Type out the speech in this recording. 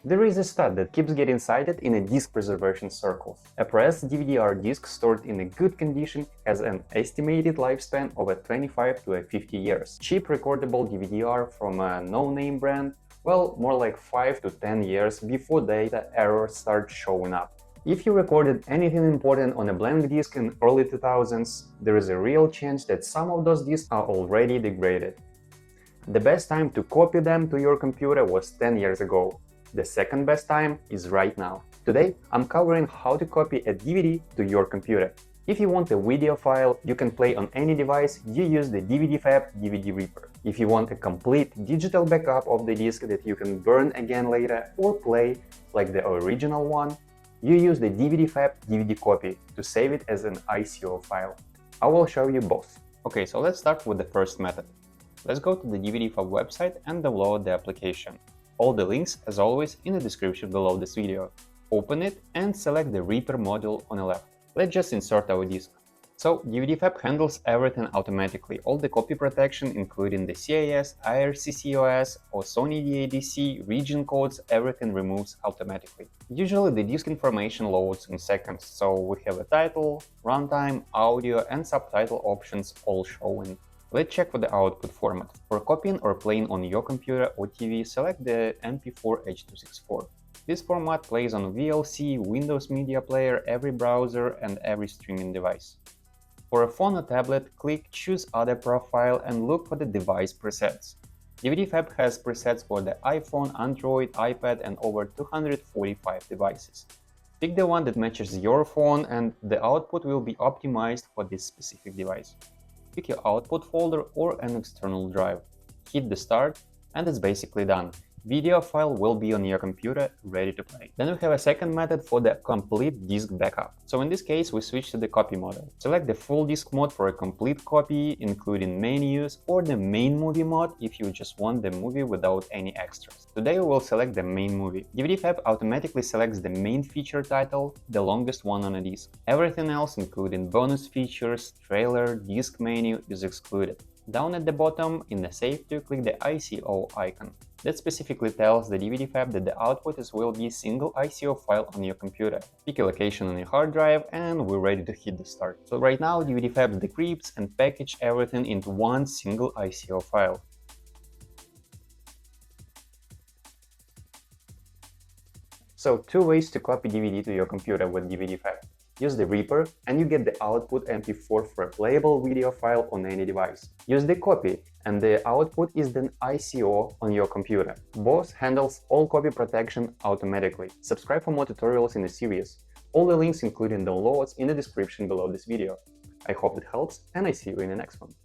There is a stat that keeps getting cited in a disk preservation circle. A pressed DVD-R disc stored in a good condition has an estimated lifespan of 25 to 50 years. Cheap recordable DVD-R from a no-name brand, well, more like 5 to 10 years before data errors start showing up. If you recorded anything important on a blank disk in early 2000s, there is a real chance that some of those disks are already degraded. The best time to copy them to your computer was 10 years ago. The second best time is right now. Today, I'm covering how to copy a DVD to your computer. If you want a video file you can play on any device, you use the DVDFab DVD Ripper. If you want a complete digital backup of the disc that you can burn again later or play, like the original one, you use the DVDFab DVD Copy to save it as an ICO file. I will show you both. Okay, so let's start with the first method. Let's go to the DVDFab website and download the application. All the links, as always, in the description below this video. Open it and select the Reaper module on the left. Let's just insert our disk. So, DVDFab handles everything automatically. All the copy protection, including the CIS, ARccOS or Sony DADC, region codes, everything removes automatically. Usually the disk information loads in seconds, so we have a title, runtime, audio and subtitle options all showing. Let's check for the output format. For copying or playing on your computer or TV, select the MP4 H.264. This format plays on VLC, Windows Media Player, every browser and every streaming device. For a phone or tablet, click Choose Other Profile and look for the device presets. DVDFab has presets for the iPhone, Android, iPad and over 245 devices. Pick the one that matches your phone and the output will be optimized for this specific device. Pick your output folder or an external drive. Hit the start and it's basically done. Video file will be on your computer ready to play. Then we have a second method for the complete disk backup. So in this case we switch to the copy model. Select the full disk mode for a complete copy, including menus, or the main movie mode if you just want the movie without any extras. Today we will select the main movie. DVDFab automatically selects the main feature title, the longest one on a disk. Everything else, including bonus features, trailer, disk menu, is excluded. Down at the bottom, in the Save to, click the ICO icon. That specifically tells the DVDFab that the output will be a single ICO file on your computer. Pick a location on your hard drive and we're ready to hit the start. So right now DVDFab decrypts and package everything into one single ICO file. So two ways to copy DVD to your computer with DVDFab. Use the Reaper and you get the output MP4 for a playable video file on any device. Use the Copy and the output is then ICO on your computer. Both handles all copy protection automatically. Subscribe for more tutorials in the series. All the links including downloads in the description below this video. I hope it helps and I see you in the next one.